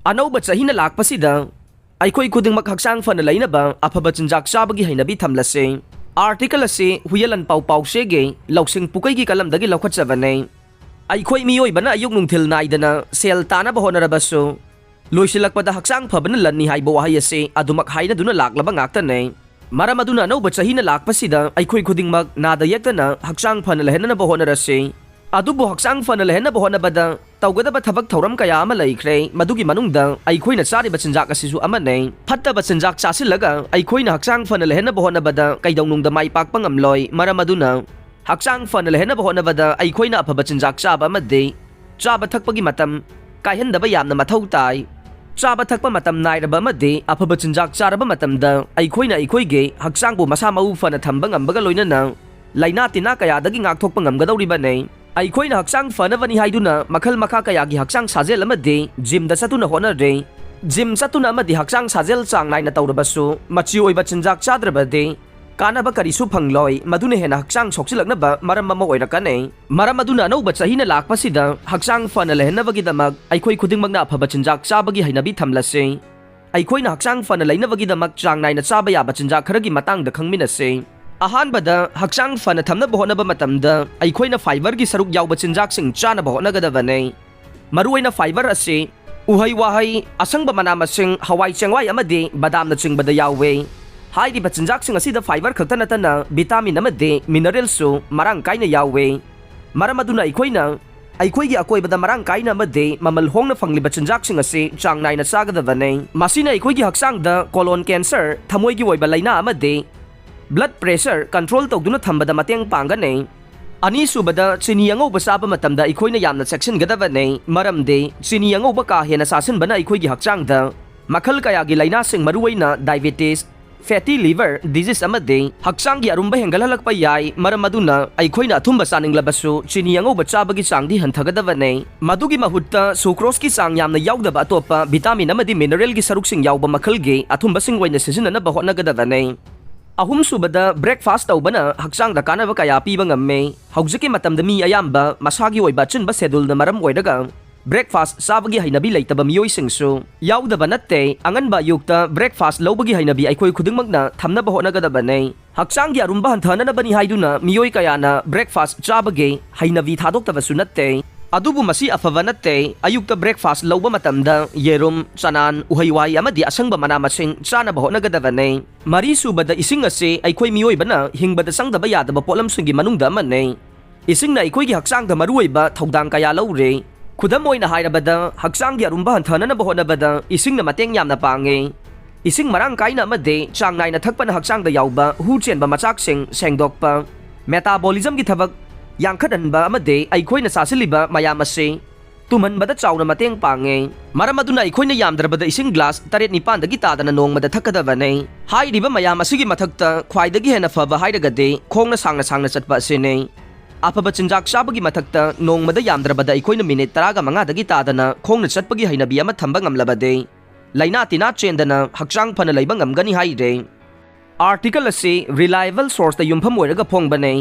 अनौब चहीना लाकपसिदा अखोई खुदिंगमक हक्सांग fun लैनबा अफब चिंजाक चाबगी हैनबी थमलसे article असे हुयलन पाउ पाउसेगे लौसिंग पुकैगी कलमदगी लौखटजबने अखोई मियोइबना अयुक नुंथिल नाइदना सेल तानब होनरबसु लोइसिलकपदा हक्सांग फबना लन्नी हाइबो वहाय असे अदुमक हाइनदुना लाकलबा ngaktane मरम अदुना अनौब चहीना लाकपसिदा अखोई खुदिंगमक नादा यक्तना हक्सांग फन लहननबा होनरसे अदुबो हक्सांग फन लहननबा होनबदा तौगदबा थबक थौरम कया अमा लैख्रे मदुगी मनुंगदा अखोइना चारिबा चिंजाक असिसु अमने फत्तबा चिंजाक चासिलगा अखोइना हक्सांग फन लहननबा होनबदा कैदौनुंगदा माइ पाकपा ngamloi मरम अदुना हक्सांग फन लहननबा होनबदा अखोइना अफबा चिंजाक चाबा अमदे चाबा थकपगी मतम कायहनदबा यामना मथौ ताई चाबा थकपा मतम नाइरबा अमदे अफबा चिंजाक चारबा मतमदा अखोइना अखोइगे हक्सांगबु मसा मउ फन थंबा ngambaga लोइनना लाइना तिना कयादगी ngakthokpa ngamgadौरिबने अखोइना हक्सांग फनबनी हाइदुना मखल मखा कयागी हक्सांग साजेल अमदे जिमदा चतुना होनरे जिम चतुना अमदे हक्सांग साजेल चांग नाइना तौरबसु मची ओइबा चिंजाक चाद्रबदे कानबा करिसु फंगलोय मदुने हेना हक्सांग सोक्सिलकनबा मरम अमा ओइरकने मरम अदुना अनौबा चहीना लाकपसिदा हक्सांग फन लहनबगीदमक अखोइ खुदिंगमकना अफबा चिंजाक चाबगी हैनबी थमलसे अखोइना हक्सांग फन लैनबगीदमक चांग नाइना चाबा याबा चिंजाक खरगी मतंगदा खंगमिनसे अहानबदा हक्सांग फन थमनबा होनबा मतमदा अखोइना फाइबर की सरुक यावबा चिंजाकसिंग चानबा होनगदबने मरुओइना फाइबर असे उहै वाहै असंगबा मना मसिंग हवाई चेंगवाई अमदे बादामना चिंगबदा यावे हाइरिबा चिंजाकसिंग असिदा फाइबर खक्ता नतना विटामिन अमदे मिनरल्सु मरांग काइना यावे मरम अदुना अखोइगी अकोइबदा मरांग काइना अमदे ममल होंगना फंगलिबा चिंजाकसिंग असे चांग नाइना चागदबने मसिना अखोइगी हक्सांगदा कोलोन कैंसर थमोइगी ओइबा लाइना अमदे ब्लड प्रेशर कंट्रोल तौदुना थंबदा मतेंग पांगने अनीसुबदा चिनी अंगौबा चाबा मतमदा अखोइना यामना चेक्सिनगदबने मरमदे चिनी अंगौबा का हेना सासिनबना अखोइगी हक्सांगदा मखल कयागी लाइनासिंग मरुओइना डायबिटीज फैटी लिवर डिजीज अमदे हक्सांगी अरुंबा हेंगलहलकपा याय मरम अदुना अखोइना अथुंबा चानिंगलबसु चिनी अंगौबा चाबगी चांगदी हंथगदबने मदुगी महुत्ता सुक्रोज की चांग यामना यावदबा अतोपा विटामिन अमदि मिनरल की सरुकसिंग यावबा मखलगे अथुंबसिंग ओइना सिजिननबा होनगदबने अहुम सुबदा ब्रेकफास्ट तौबना हक्सांगदा कानबा कया पीबा ngame हौजके मतमदा मी अयाम्बा मसागी ओइबा चिनबा शेड्यूलना मरम ओइरगा ब्रेकफास्ट चाबगी हैनबी लैतबा मियोइसिंगसु यावदबा नत्ते अंगनबा युक्ता ब्रेकफास्ट लौबगी हैनबी अखोइ खुदिंगमकना थमनबा होनगदबने हक्सांगी अरुंबा हंथननबनी हाइदुना मियोइ कयाना ब्रेकफास्ट चाबगे हैनबी थादोक्तबसु नत्ते अदुबु मसी अफबा नत्ते अयुक्ता ब्रेकफास्ट लौबा मतमदा येरुम चनान उहैवाई अमदि असंगबा मना मसिंग चानबा होनगदबने मरी सुबदा इसिंग असे अखोइ मियोइबना हिंगबदा संगदबा यादबा पोलमसिंगी मनुंगदा अमने इसिंगना अखोइगी हक्सांगदा मरुओइबा थौदांग कया लौरे खुदम ओइना हाइरबदा हक्सांगी अरुंबा हंथननबा होनबदा इसिंगना मतेंग यामना पांगे इसिंग मरांग काइना अमदे चांग नाइना थकपना हक्सांगदा यावबा हु चेनबा मचाकसिंग सेंगदोकपा मेटाबॉलिज्म की थबक यांखदनबा अमदे अखोइना सासिलिबा मयाम असे तुमनबदा चाउना मतेंग पांगे मरम अदुना अखोइना यामद्रबदा इसिंग ग्लास 7-9 दगी तादना नोंगमदा थकदबने हाइरिबा मयाम असिगी मथक्ता ख्वाइदगी हेना फबा हाइरगदे खोंगना सांगना चटपा असेने अफबा चिंजाक चाबगी मथक्ता नोंगमदा यामद्रबदा अखोइना मिनिट 15 दगी तादना खोंगना चटपगी हैनबी अमा थंबा ngamlabade लाइना तिना चेंदना हक्सांग फन लैबा ngamgani हाइरे आर्टिकल असे रिलायबल सोर्स दा युमफम ओइरगा फोंगबने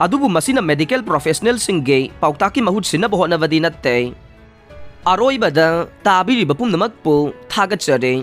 अदुबु मसिना मेडिकल प्रोफेशनल सिंगे पाउताकी महूत सिनबा होनबदी नत्ते अरोइबदा ताबिरिबा पुमनमकपु थागतचरे।